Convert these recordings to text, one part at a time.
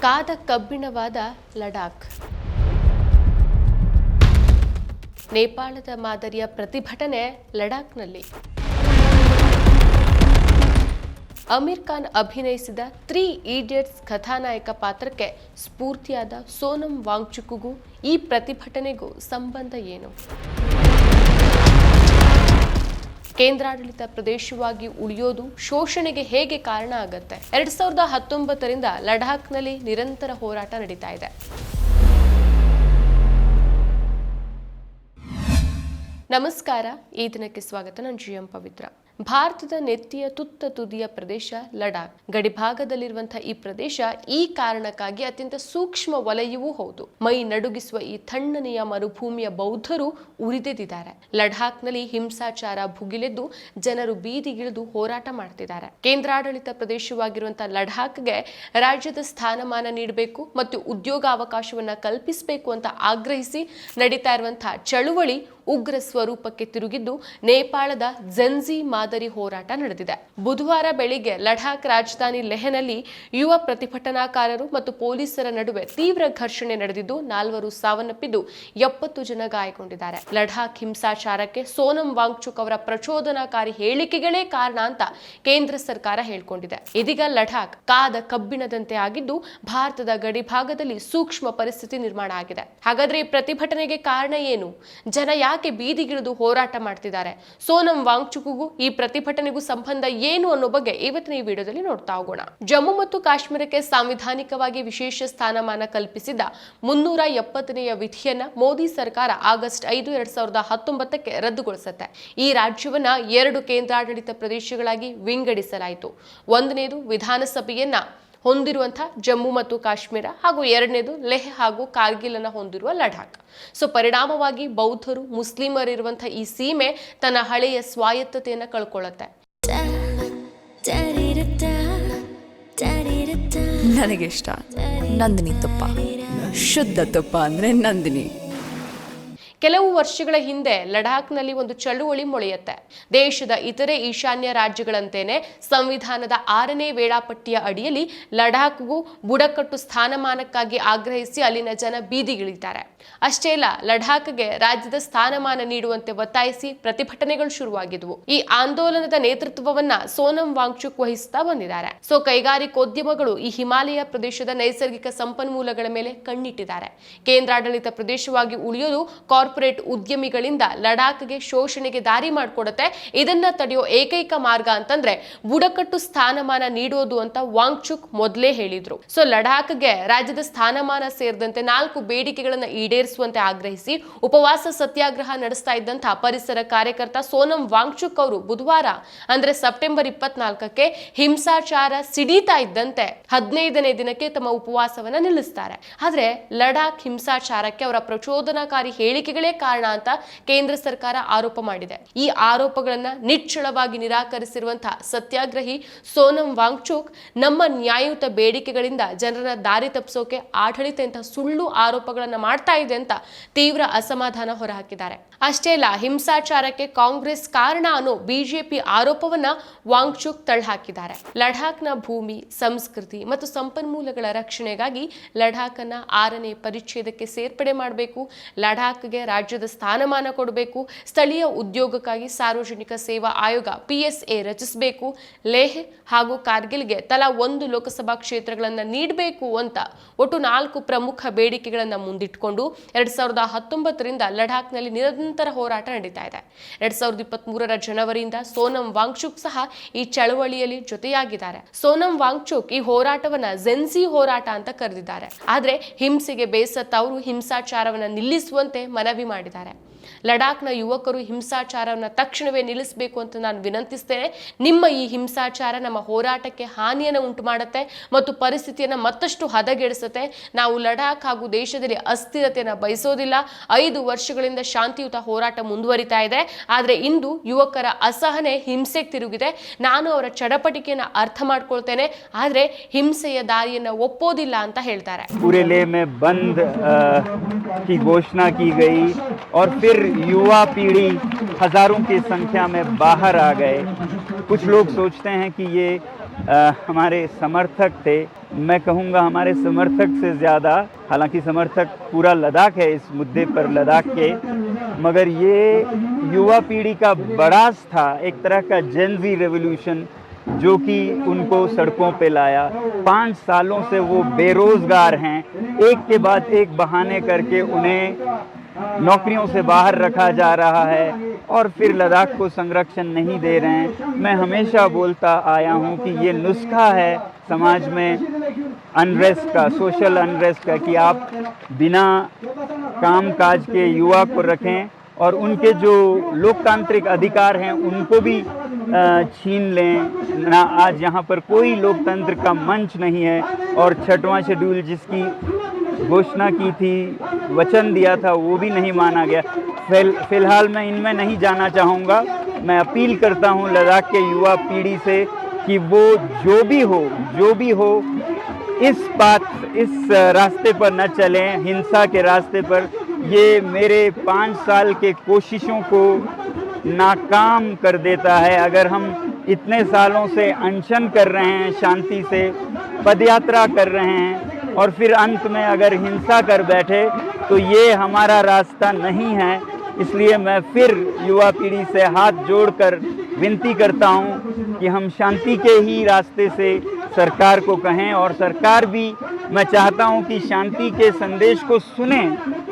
ಕಾದ ಕಬ್ಬಿಣವಾದ ಲಡಾಖ್. ನೇಪಾಳದ ಮಾದರಿಯ ಪ್ರತಿಭಟನೆ ಲಡಾಖ್ನಲ್ಲಿ. ಅಮೀರ್ ಖಾನ್ ಅಭಿನಯಿಸಿದ 3 ಈಡಿಯಟ್ಸ್ ಕಥಾನಾಯಕ ಪಾತ್ರಕ್ಕೆ ಸ್ಫೂರ್ತಿಯಾದ ಸೋನಂ ವಾಂಗ್ಚುಕ್ಗೂ ಈ ಪ್ರತಿಭಟನೆಗೂ ಸಂಬಂಧ ಏನು? ಕೇಂದ್ರಾಡಳಿತ ಪ್ರದೇಶವಾಗಿ ಉಳಿಯೋದು ಶೋಷಣೆಗೆ ಹೇಗೆ ಕಾರಣ ಆಗತ್ತೆ? 2019ರಿಂದ ಲಡಾಖ್ನಲ್ಲಿ ನಿರಂತರ ಹೋರಾಟ ನಡೀತಾ ಇದೆ. ನಮಸ್ಕಾರ, ಈ ದಿನಕ್ಕೆ ಸ್ವಾಗತ. ನಾನು GM ಪವಿತ್ರ. ಭಾರತದ ನೆತ್ತಿಯ ತುತ್ತ ತುದಿಯ ಪ್ರದೇಶ ಲಡಾಖ್. ಗಡಿಭಾಗದಲ್ಲಿರುವಂತಹ ಈ ಪ್ರದೇಶ ಈ ಕಾರಣಕ್ಕಾಗಿ ಅತ್ಯಂತ ಸೂಕ್ಷ್ಮ ವಲಯವೂ ಹೌದು. ಮೈ ನಡುಗಿಸುವ ಈ ತಣ್ಣನೆಯ ಮರುಭೂಮಿಯ ಬೌದ್ಧರು ಉರಿದೆದ್ದಿದ್ದಾರೆ. ಲಡಾಖ್ನಲ್ಲಿ ಹಿಂಸಾಚಾರ ಭುಗಿಲೆದ್ದು ಜನರು ಬೀದಿಗಿಳಿದು ಹೋರಾಟ ಮಾಡ್ತಿದ್ದಾರೆ. ಕೇಂದ್ರಾಡಳಿತ ಪ್ರದೇಶವಾಗಿರುವಂತಹ ಲಡಾಖ್ಗೆ ರಾಜ್ಯದ ಸ್ಥಾನಮಾನ ನೀಡಬೇಕು ಮತ್ತು ಉದ್ಯೋಗಾವಕಾಶವನ್ನ ಕಲ್ಪಿಸಬೇಕು ಅಂತ ಆಗ್ರಹಿಸಿ ನಡೀತಾ ಇರುವಂತಹ ಚಳುವಳಿ ಉಗ್ರ ಸ್ವರೂಪಕ್ಕೆ ತಿರುಗಿದ್ದು ನೇಪಾಳದ ಝೆನ್ಜಿ ಮಾದರಿ ಹೋರಾಟ ನಡೆದಿದೆ. ಬುಧವಾರ ಬೆಳಿಗ್ಗೆ ಲಡಾಖ್ ರಾಜಧಾನಿ ಲೆಹ್ನಲ್ಲಿ ಯುವ ಪ್ರತಿಭಟನಾಕಾರರು ಮತ್ತು ಪೊಲೀಸರ ನಡುವೆ ತೀವ್ರ ಘರ್ಷಣೆ ನಡೆದಿದ್ದು 4 ಸಾವನ್ನಪ್ಪಿದ್ದು 70 ಜನ ಗಾಯಗೊಂಡಿದ್ದಾರೆ. ಲಡಾಖ್ ಹಿಂಸಾಚಾರಕ್ಕೆ ಸೋನಂ ವಾಂಗ್ಚುಕ್ ಅವರ ಪ್ರಚೋದನಾಕಾರಿ ಹೇಳಿಕೆಗಳೇ ಕಾರಣ ಅಂತ ಕೇಂದ್ರ ಸರ್ಕಾರ ಹೇಳಿಕೊಂಡಿದೆ. ಇದೀಗ ಲಡಾಖ್ ಕಾದ ಕಬ್ಬಿಣದಂತೆ ಆಗಿದ್ದು ಭಾರತದ ಗಡಿ ಭಾಗದಲ್ಲಿ ಸೂಕ್ಷ್ಮ ಪರಿಸ್ಥಿತಿ ನಿರ್ಮಾಣ ಆಗಿದೆ. ಹಾಗಾದ್ರೆ ಈ ಪ್ರತಿಭಟನೆಗೆ ಕಾರಣ ಏನು? ಜನ ಯಾಕೆ ಬೀದಿಗಿಳಿದು ಹೋರಾಟ ಮಾಡ್ತಿದ್ದಾರೆ? ಸೋನಂ ವಾಂಗ್ಚುಕ್ಗೂ ಈ ಪ್ರತಿಭಟನೆಗೂ ಸಂಬಂಧ ಏನು ಅನ್ನೋ ಬಗ್ಗೆ ಇವತ್ತಿನ ಈ ವಿಡಿಯೋದಲ್ಲಿ ನೋಡ್ತಾ ಹೋಗೋಣ. ಜಮ್ಮು ಮತ್ತು ಕಾಶ್ಮೀರಕ್ಕೆ ಸಾಂವಿಧಾನಿಕವಾಗಿ ವಿಶೇಷ ಸ್ಥಾನಮಾನ ಕಲ್ಪಿಸಿದ 370ನೇ ವಿಧಿಯನ್ನ ಮೋದಿ ಸರ್ಕಾರ ಆಗಸ್ಟ್ 5, 2019ಕ್ಕೆ ರದ್ದುಗೊಳಿಸುತ್ತೆ. ಈ ರಾಜ್ಯವನ್ನ 2 ಕೇಂದ್ರಾಡಳಿತ ಪ್ರದೇಶಗಳಾಗಿ ವಿಂಗಡಿಸಲಾಯಿತು. ಒಂದನೇದು ವಿಧಾನಸಭೆಯನ್ನ ಹೊಂದಿರುವಂತಹ ಜಮ್ಮು ಮತ್ತು ಕಾಶ್ಮೀರ ಹಾಗೂ ಎರಡನೇದು ಲೆಹ್ ಹಾಗೂ ಕಾರ್ಗಿಲ್ ಅನ್ನು ಹೊಂದಿರುವ ಲಡಾಖ್. ಪರಿಣಾಮವಾಗಿ ಬೌದ್ಧರು ಮುಸ್ಲಿಮರಿರುವಂತಹ ಈ ಸೀಮೆ ತನ್ನ ಹಳೆಯ ಸ್ವಾಯತ್ತತೆಯನ್ನು ಕಳ್ಕೊಳ್ಳುತ್ತೆ. ನನಗೆ ಇಷ್ಟ ನಂದಿನಿ ತುಪ್ಪ, ಶುದ್ಧ ತುಪ್ಪ ಅಂದ್ರೆ ನಂದಿನಿ. ಕೆಲವು ವರ್ಷಗಳ ಹಿಂದೆ ಲಡಾಖ್ನಲ್ಲಿ ಒಂದು ಚಳುವಳಿ ಮೊಳೆಯುತ್ತೆ. ದೇಶದ ಇತರೆ ಈಶಾನ್ಯ ರಾಜ್ಯಗಳಂತೆಯೇ ಸಂವಿಧಾನದ 6ನೇ ವೇಳಾಪಟ್ಟಿಯ ಅಡಿಯಲ್ಲಿ ಲಡಾಖ್ಗೂ ಬುಡಕಟ್ಟು ಸ್ಥಾನಮಾನಕ್ಕಾಗಿ ಆಗ್ರಹಿಸಿ ಅಲ್ಲಿನ ಜನ ಬೀದಿಗಿಳಿತಾರೆ. ಅಷ್ಟೇ ಅಲ್ಲ, ಲಡಾಖ್ಗೆ ರಾಜ್ಯದ ಸ್ಥಾನಮಾನ ನೀಡುವಂತೆ ಒತ್ತಾಯಿಸಿ ಪ್ರತಿಭಟನೆಗಳು ಶುರುವಾಗಿದ್ವು. ಈ ಆಂದೋಲನದ ನೇತೃತ್ವವನ್ನ ಸೋನಂ ವಾಂಗ್ಚುಕ್ ವಹಿಸುತ್ತಾ ಬಂದಿದ್ದಾರೆ. ಕೈಗಾರಿಕೋದ್ಯಮಗಳು ಈ ಹಿಮಾಲಯ ಪ್ರದೇಶದ ನೈಸರ್ಗಿಕ ಸಂಪನ್ಮೂಲಗಳ ಮೇಲೆ ಕಣ್ಣಿಟ್ಟಿದ್ದಾರೆ. ಕೇಂದ್ರಾಡಳಿತ ಪ್ರದೇಶವಾಗಿ ಉಳಿಯೋದು ಕಾರ್ಪೊರೇಟ್ ಉದ್ಯಮಿಗಳಿಂದ ಲಡಾಖ್ಗೆ ಶೋಷಣೆಗೆ ದಾರಿ ಮಾಡಿಕೊಡುತ್ತೆ. ಇದನ್ನ ತಡೆಯೋ ಏಕೈಕ ಮಾರ್ಗ ಅಂತಂದ್ರೆ ಬುಡಕಟ್ಟು ಸ್ಥಾನಮಾನ ನೀಡೋದು ಅಂತ ವಾಂಗ್ಚುಕ್ ಮೊದಲೇ ಹೇಳಿದ್ರು. ಲಡಾಖ್ಗೆ ರಾಜ್ಯದ ಸ್ಥಾನಮಾನ ಸೇರಿದಂತೆ 4 ಬೇಡಿಕೆಗಳನ್ನ ಈಡೇರಿಸುವಂತೆ ಆಗ್ರಹಿಸಿ ಉಪವಾಸ ಸತ್ಯಾಗ್ರಹ ನಡೆಸ್ತಾ ಇದ್ದಂತಹ ಪರಿಸರ ಕಾರ್ಯಕರ್ತ ಸೋನಂ ವಾಂಗ್ಚುಕ್ ಅವರು ಬುಧವಾರ ಅಂದ್ರೆ ಸೆಪ್ಟೆಂಬರ್ 24ಕ್ಕೆ ಹಿಂಸಾಚಾರ ಸಿಡೀತಾ ಇದ್ದಂತೆ 15ನೇ ದಿನಕ್ಕೆ ತಮ್ಮ ಉಪವಾಸವನ್ನ ನಿಲ್ಲಿಸ್ತಾರೆ. ಆದ್ರೆ ಲಡಾಖ್ ಹಿಂಸಾಚಾರಕ್ಕೆ ಅವರ ಪ್ರಚೋದನಾಕಾರಿ ಹೇಳಿಕೆಗಳೇ ಕಾರಣ ಅಂತ ಕೇಂದ್ರ ಸರ್ಕಾರ ಆರೋಪ ಮಾಡಿದೆ. ಈ ಆರೋಪಗಳನ್ನ ನಿಶ್ಚಳವಾಗಿ ನಿರಾಕರಿಸಿರುವಂತಹ ಸತ್ಯಾಗ್ರಹಿ ಸೋನಂ ವಾಂಗ್ಚುಕ್ ನಮ್ಮ ನ್ಯಾಯಯುತ ಬೇಡಿಕೆಗಳಿಂದ ಜನರನ್ನ ದಾರಿ ತಪ್ಪಿಸೋಕೆ ಆಡಳಿತ ಇಂತಹ ಸುಳ್ಳು ಆರೋಪಗಳನ್ನ ಮಾಡ್ತಾ ಇದೆ ಅಂತ ತೀವ್ರ ಅಸಮಾಧಾನ ಹೊರಹಾಕಿದ್ದಾರೆ. ಅಷ್ಟೇ ಅಲ್ಲ, ಹಿಂಸಾಚಾರಕ್ಕೆ ಕಾಂಗ್ರೆಸ್ ಕಾರಣ ಅನ್ನೋ ಬಿಜೆಪಿ ಆರೋಪವನ್ನ ವಾಂಗ್ಚುಕ್ ತಳ್ಳಹಾಕಿದ್ದಾರೆ. ಲಡಾಖ್ನ ಭೂಮಿ, ಸಂಸ್ಕೃತಿ ಮತ್ತು ಸಂಪನ್ಮೂಲಗಳ ರಕ್ಷಣೆಗಾಗಿ ಲಡಾಖ್ ಅನ್ನ 6ನೇ ಪರಿಚ್ಛೇದಕ್ಕೆ ಸೇರ್ಪಡೆ ಮಾಡಬೇಕು, ಲಡಾಖ್ಗೆ ರಾಜ್ಯದ ಸ್ಥಾನಮಾನ ಕೊಡಬೇಕು, ಸ್ಥಳೀಯ ಉದ್ಯೋಗಕ್ಕಾಗಿ ಸಾರ್ವಜನಿಕ ಸೇವಾ ಆಯೋಗ PSA ರಚಿಸಬೇಕು, ಲೇಹ್ ಹಾಗೂ ಕಾರ್ಗಿಲ್ಗೆ ತಲಾ 1 ಲೋಕಸಭಾ ಕ್ಷೇತ್ರಗಳನ್ನ ನೀಡಬೇಕು ಅಂತ ಒಟ್ಟು 4 ಪ್ರಮುಖ ಬೇಡಿಕೆಗಳನ್ನ ಮುಂದಿಟ್ಟುಕೊಂಡು 2019ರಿಂದ ಲಡಾಖ್ನಲ್ಲಿ ನಿರಂತರ ಹೋರಾಟ ನಡೀತಾ ಇದೆ. 2023ರ ಜನವರಿಯಿಂದ ಸೋನಂ ವಾಂಗ್ಚುಕ್ ಸಹ ಈ ಚಳವಳಿಯಲ್ಲಿ ಜೊತೆಯಾಗಿದ್ದಾರೆ. ಸೋನಂ ವಾಂಗ್ಚುಕ್ ಈ ಹೋರಾಟವನ್ನ ಝೆನ್ಜಿ ಹೋರಾಟ ಅಂತ ಕರೆದಿದ್ದಾರೆ. ಆದ್ರೆ ಹಿಂಸೆಗೆ ಬೇಸತ್ತ ಅವರು ಹಿಂಸಾಚಾರವನ್ನ ನಿಲ್ಲಿಸುವಂತೆ ಮನವಿ ಮಾಡಿದ್ದಾರೆ. ಲಡಾಖ್ನ ಯುವಕರು ಹಿಂಸಾಚಾರವನ್ನು ತಕ್ಷಣವೇ ನಿಲ್ಲಿಸಬೇಕು ಅಂತ ನಾನು ವಿನಂತಿಸ್ತೇನೆ. ನಿಮ್ಮ ಈ ಹಿಂಸಾಚಾರ ನಮ್ಮ ಹೋರಾಟಕ್ಕೆ ಹಾನಿಯನ್ನು ಉಂಟು ಮಾಡುತ್ತೆ ಮತ್ತು ಪರಿಸ್ಥಿತಿಯನ್ನು ಮತ್ತಷ್ಟು ಹದಗೆಡಿಸುತ್ತೆ. ನಾವು ಲಡಾಖ್ ಹಾಗೂ ದೇಶದಲ್ಲಿ ಅಸ್ಥಿರತೆಯನ್ನು ಬಯಸೋದಿಲ್ಲ. 5 ವರ್ಷಗಳಿಂದ ಶಾಂತಿಯುತ ಹೋರಾಟ ಮುಂದುವರಿತಾ ಇದೆ. ಆದರೆ ಇಂದು ಯುವಕರ ಅಸಹನೆ ಹಿಂಸೆಗೆ ತಿರುಗಿದೆ. ನಾನು ಅವರ ಚಡಪಟಿಕೆಯನ್ನು ಅರ್ಥ ಮಾಡ್ಕೊಳ್ತೇನೆ, ಆದರೆ ಹಿಂಸೆಯ ದಾರಿಯನ್ನು ಒಪ್ಪೋದಿಲ್ಲ ಅಂತ ಹೇಳ್ತಾರೆ. पूरे लेह में बंद की घोषणा की गई और फिर युवा पीढ़ी हजारों की संख्या में बाहर आ गए. कुछ लोग सोचते हैं कि ये हमारे समर्थक थे, मैं कहूँगा हमारे समर्थक से ज़्यादा, हालांकि समर्थक पूरा लद्दाख है इस मुद्दे पर, लद्दाख के, मगर ये युवा पीढ़ी का बड़ास था, एक तरह का जेनजी रेवोल्यूशन जो कि उनको सड़कों पे लाया। 5 सालों से वो बेरोज़गार हैं, एक के बाद एक बहाने करके उन्हें नौकरियों से बाहर रखा जा रहा है और फिर लद्दाख को संरक्षण नहीं दे रहे हैं। मैं हमेशा बोलता आया हूँ कि ये नुस्खा है समाज में अनरेस्ट का, सोशल अनरेस्ट का, कि आप बिना कामकाज के युवा को रखें और उनके जो लोकतांत्रिक अधिकार हैं उनको भी छीन लें ना। आज यहाँ पर कोई लोकतंत्र का मंच नहीं है और 6वां शेड्यूल जिसकी घोषणा की थी, वचन दिया था, वो भी नहीं माना गया। फिलहाल मैं इनमें नहीं जाना चाहूँगा। मैं अपील करता हूँ लद्दाख के युवा पीढ़ी से कि वो जो भी हो इस रास्ते पर न चलें, हिंसा के रास्ते पर। ये मेरे 5 साल के कोशिशों को नाकाम कर देता है। अगर हम इतने सालों से अनशन कर रहे हैं, शांति से पदयात्रा कर रहे हैं और फिर अंत में अगर हिंसा कर बैठे तो ये हमारा रास्ता नहीं है। इसलिए मैं फिर युवा पीढ़ी से हाथ जोड़कर विनती करता हूँ कि हम शांति के ही रास्ते से सरकार को कहें और सरकार भी, मैं चाहता हूँ कि शांति के संदेश को सुने।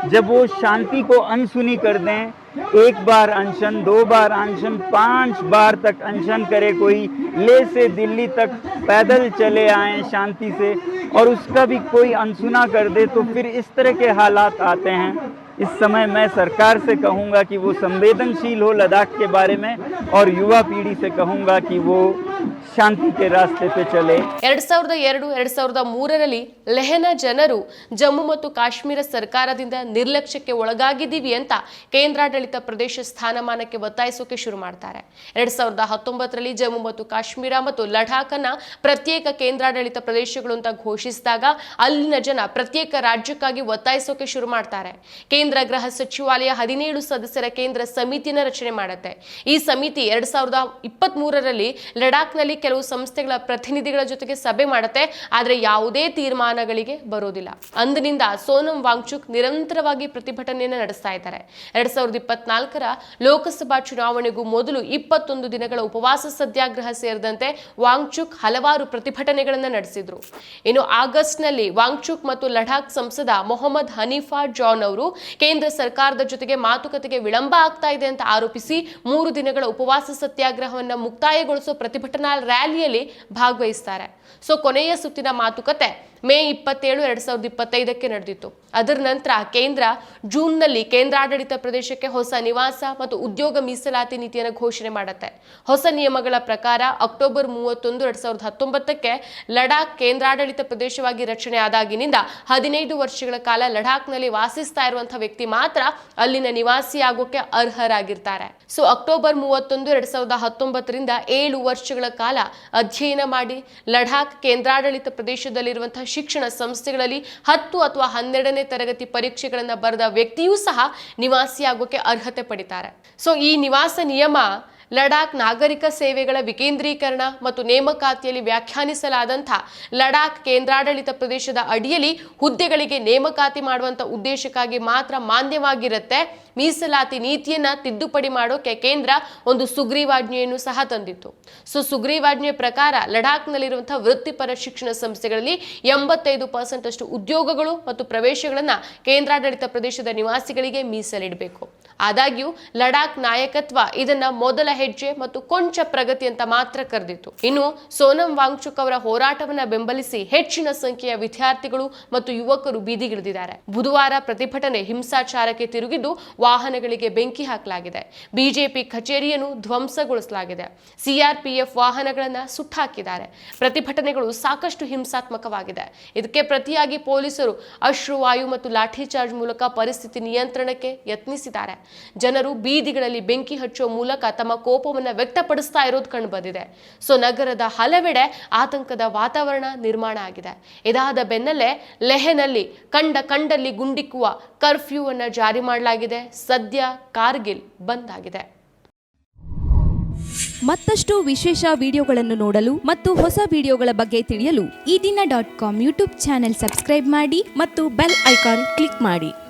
जब वो शांति को अनसुनी कर दें, 1 बार अनशन, 2 बार अनशन, 5 बार तक अनशन करे कोई, ले से दिल्ली तक पैदल चले आएँ शांति से और उसका भी कोई अनसुना कर दे तो फिर इस तरह के हालात आते हैं। इस समय मैं सरकार से कहूँगा कि वो संवेदनशील हो लद्दाख के बारे में और युवा पीढ़ी से कहूँगा कि वो ಶಾಂತಿ ಕೆ ರಾಸ್ತೆ ಪೆ ಚಲೆ। 2002-2003ರಲ್ಲಿ ಲೆಹನ ಜನರು ಜಮ್ಮು ಮತ್ತು ಕಾಶ್ಮೀರ ಸರ್ಕಾರದಿಂದ ನಿರ್ಲಕ್ಷ್ಯಕ್ಕೆ ಒಳಗಾಗಿದ್ದೀವಿ ಅಂತ ಕೇಂದ್ರಾಡಳಿತ ಪ್ರದೇಶ ಸ್ಥಾನಮಾನಕ್ಕೆ ಒತ್ತಾಯಿಸೋಕೆ ಶುರು ಮಾಡ್ತಾರೆ। 2019ರಲ್ಲಿ ಜಮ್ಮು ಮತ್ತು ಕಾಶ್ಮೀರ ಮತ್ತು ಲಡಾಖ್ ಅನ್ನ ಪ್ರತ್ಯೇಕ ಕೇಂದ್ರಾಡಳಿತ ಪ್ರದೇಶಗಳು ಅಂತ ಘೋಷಿಸಿದಾಗ ಅಲ್ಲಿನ ಜನ ಪ್ರತ್ಯೇಕ ರಾಜ್ಯಕ್ಕಾಗಿ ಒತ್ತಾಯಿಸೋಕೆ ಶುರು ಮಾಡ್ತಾರೆ। ಕೇಂದ್ರ ಗೃಹ ಸಚಿವಾಲಯ 17 ಸದಸ್ಯರ ಕೇಂದ್ರ ಸಮಿತಿಯನ್ನು ರಚನೆ ಮಾಡುತ್ತೆ। ಈ ಸಮಿತಿ 2023ರಲ್ಲಿ ಲಡಾಖ್ನಲ್ಲಿ ಕೆಲವು ಸಂಸ್ಥೆಗಳ ಪ್ರತಿನಿಧಿಗಳ ಜೊತೆಗೆ ಸಭೆ ಮಾಡುತ್ತೆ, ಆದರೆ ಯಾವುದೇ ತೀರ್ಮಾನಗಳಿಗೆ ಬರೋದಿಲ್ಲ। ಅಂದಿನಿಂದ ಸೋನಂ ವಾಂಗ್ಚುಕ್ ನಿರಂತರವಾಗಿ ಪ್ರತಿಭಟನೆಯನ್ನು ನಡೆಸ್ತಾ ಇದ್ದಾರೆ। 2024ರ ಲೋಕಸಭಾ ಚುನಾವಣೆಗೂ ಮೊದಲು 21 ದಿನಗಳ ಉಪವಾಸ ಸತ್ಯಾಗ್ರಹ ಸೇರಿದಂತೆ ವಾಂಗ್ಚುಕ್ ಹಲವಾರು ಪ್ರತಿಭಟನೆಗಳನ್ನು ನಡೆಸಿದ್ರು। ಇನ್ನು ಆಗಸ್ಟ್ನಲ್ಲಿ ವಾಂಗ್ಚುಕ್ ಮತ್ತು ಲಡಾಖ್ ಸಂಸದ ಮೊಹಮ್ಮದ್ ಹನೀಫಾ ಜಾನ್ ಅವರು ಕೇಂದ್ರ ಸರ್ಕಾರದ ಜೊತೆಗೆ ಮಾತುಕತೆಗೆ ವಿಳಂಬ ಆಗ್ತಾ ಇದೆ ಅಂತ ಆರೋಪಿಸಿ 3 ದಿನಗಳ ಉಪವಾಸ ಸತ್ಯಾಗ್ರಹವನ್ನು ಮುಕ್ತಾಯಗೊಳಿಸೋ ಪ್ರತಿಭಟನಾ ರ್ಯಾಲಿಯಲ್ಲಿ ಭಾಗವಹಿಸ್ತಾರೆ। ಸೊ ಕೊನೆಯ ಸುತ್ತಿನ ಮಾತುಕತೆ ಮೇ 27, 2025ಕ್ಕೆ ನಡೆದಿತ್ತು। ಅದರ ನಂತರ ಕೇಂದ್ರ ಜೂನ್ನಲ್ಲಿ ಕೇಂದ್ರಾಡಳಿತ ಪ್ರದೇಶಕ್ಕೆ ಹೊಸ ನಿವಾಸ ಮತ್ತು ಉದ್ಯೋಗ ಮೀಸಲಾತಿ ನೀತಿಯನ್ನು ಘೋಷಣೆ ಮಾಡುತ್ತೆ। ಹೊಸ ನಿಯಮಗಳ ಪ್ರಕಾರ ಅಕ್ಟೋಬರ್ 31, 2019ಕ್ಕೆ ಲಡಾಖ್ ಕೇಂದ್ರಾಡಳಿತ ಪ್ರದೇಶವಾಗಿ ರಚನೆ ಆದಾಗಿನಿಂದ 15 ವರ್ಷಗಳ ಕಾಲ ಲಡಾಖ್ನಲ್ಲಿ ವಾಸಿಸ್ತಾ ಇರುವಂತಹ ವ್ಯಕ್ತಿ ಮಾತ್ರ ಅಲ್ಲಿನ ನಿವಾಸಿಯಾಗೋಕೆ ಅರ್ಹರಾಗಿರ್ತಾರೆ। ಸೊ ಅಕ್ಟೋಬರ್ 31, 2019ರಿಂದ 7 ವರ್ಷಗಳ ಕಾಲ ಅಧ್ಯಯನ ಮಾಡಿ ಲಡಾಖ್ ಕೇಂದ್ರಾಡಳಿತ ಪ್ರದೇಶದಲ್ಲಿರುವಂತಹ ಶಿಕ್ಷಣ ಸಂಸ್ಥೆಗಳಲ್ಲಿ 10 ಅಥವಾ 12ನೇ ತರಗತಿ ಪರೀಕ್ಷೆಗಳನ್ನು ಬರೆದ ವ್ಯಕ್ತಿಯೂ ಸಹ ನಿವಾಸಿಯಾಗೋಕೆ ಅರ್ಹತೆ ಪಡಿತಾರೆ। ಸೊ ಈ ನಿವಾಸ ನಿಯಮ ಲಡಾಖ್ ನಾಗರಿಕ ಸೇವೆಗಳ ವಿಕೇಂದ್ರೀಕರಣ ಮತ್ತು ನೇಮಕಾತಿಯಲ್ಲಿ ವ್ಯಾಖ್ಯಾನಿಸಲಾದಂಥ ಲಡಾಖ್ ಕೇಂದ್ರಾಡಳಿತ ಪ್ರದೇಶದ ಅಡಿಯಲ್ಲಿ ಹುದ್ದೆಗಳಿಗೆ ನೇಮಕಾತಿ ಮಾಡುವಂಥ ಉದ್ದೇಶಕ್ಕಾಗಿ ಮಾತ್ರ ಮಾನ್ಯವಾಗಿರುತ್ತೆ। ಮೀಸಲಾತಿ ನೀತಿಯನ್ನ ತಿದ್ದುಪಡಿ ಮಾಡೋಕೆ ಕೇಂದ್ರ ಒಂದು ಸುಗ್ರೀವಾಜ್ಞೆಯನ್ನು ಸಹ ತಂದಿತ್ತು। ಸೊ ಸುಗ್ರೀವಾಜ್ಞೆಯ ಪ್ರಕಾರ ಲಡಾಖ್ನಲ್ಲಿರುವಂತಹ ವೃತ್ತಿಪರ ಶಿಕ್ಷಣ ಸಂಸ್ಥೆಗಳಲ್ಲಿ 85% ಅಷ್ಟು ಉದ್ಯೋಗಗಳು ಮತ್ತು ಪ್ರವೇಶಗಳನ್ನ ಕೇಂದ್ರಾಡಳಿತ ಪ್ರದೇಶದ ನಿವಾಸಿಗಳಿಗೆ ಮೀಸಲಿಡಬೇಕು। ಆದಾಗ್ಯೂ ಲಡಾಖ್ ನಾಯಕತ್ವ ಇದನ್ನ ಮೊದಲ ಹೆಜ್ಜೆ ಮತ್ತು ಕೊಂಚ ಪ್ರಗತಿ ಅಂತ ಮಾತ್ರ ಕರೆದಿತ್ತು। ಇನ್ನು ಸೋನಂ ವಾಂಗ್ಚುಕ್ ಅವರ ಹೋರಾಟವನ್ನ ಬೆಂಬಲಿಸಿ ಹೆಚ್ಚಿನ ಸಂಖ್ಯೆಯ ವಿದ್ಯಾರ್ಥಿಗಳು ಮತ್ತು ಯುವಕರು ಬೀದಿಗಿಳಿದಿದ್ದಾರೆ। ಬುಧವಾರ ಪ್ರತಿಭಟನೆ ಹಿಂಸಾಚಾರಕ್ಕೆ ತಿರುಗಿದ್ದು ವಾಹನಗಳಿಗೆ ಬೆಂಕಿ ಹಾಕಲಾಗಿದೆ, ಬಿಜೆಪಿ ಕಚೇರಿಯನ್ನು ಧ್ವಂಸಗೊಳಿಸಲಾಗಿದೆ, ಸಿಆರ್ಪಿಎಫ್ ವಾಹನಗಳನ್ನು ಸುಟ್ಟಾಕಿದ್ದಾರೆ। ಪ್ರತಿಭಟನೆಗಳು ಸಾಕಷ್ಟು ಹಿಂಸಾತ್ಮಕವಾಗಿದೆ। ಇದಕ್ಕೆ ಪ್ರತಿಯಾಗಿ ಪೊಲೀಸರು ಅಶ್ರುವಾಯು ಮತ್ತು ಲಾಠಿ ಚಾರ್ಜ್ ಮೂಲಕ ಪರಿಸ್ಥಿತಿ ನಿಯಂತ್ರಣಕ್ಕೆ ಯತ್ನಿಸಿದ್ದಾರೆ। ಜನರು ಬೀದಿಗಳಲ್ಲಿ ಬೆಂಕಿ ಹಚ್ಚುವ ಮೂಲಕ ತಮ್ಮ ಕೋಪವನ್ನು ವ್ಯಕ್ತಪಡಿಸ್ತಾ ಇರೋದು ಕಂಡು ಬಂದಿದೆ। ಸೊ ನಗರದ ಹಲವೆಡೆ ಆತಂಕದ ವಾತಾವರಣ ನಿರ್ಮಾಣ ಆಗಿದೆ। ಇದಾದ ಬೆನ್ನಲ್ಲೇ ಲೆಹನಲ್ಲಿ ಕಂಡಲ್ಲಿ ಗುಂಡಿಕ್ಕುವ ಕರ್ಫ್ಯೂ ಅನ್ನು ಜಾರಿ ಮಾಡಲಾಗಿದೆ। ಸದ್ಯ ಕಾರ್ಗಿಲ್ ಬಂದ್ ಆಗಿದೆ। ಮತ್ತಷ್ಟು ವಿಶೇಷ ವಿಡಿಯೋಗಳನ್ನು ನೋಡಲು ಮತ್ತು ಹೊಸ ವಿಡಿಯೋಗಳ ಬಗ್ಗೆ ತಿಳಿಯಲು ಈ ದಿನ .com ಯೂಟ್ಯೂಬ್ ಚಾನೆಲ್ ಸಬ್ಸ್ಕ್ರೈಬ್ ಮಾಡಿ ಮತ್ತು ಬೆಲ್ ಐಕಾನ್ ಕ್ಲಿಕ್ ಮಾಡಿ.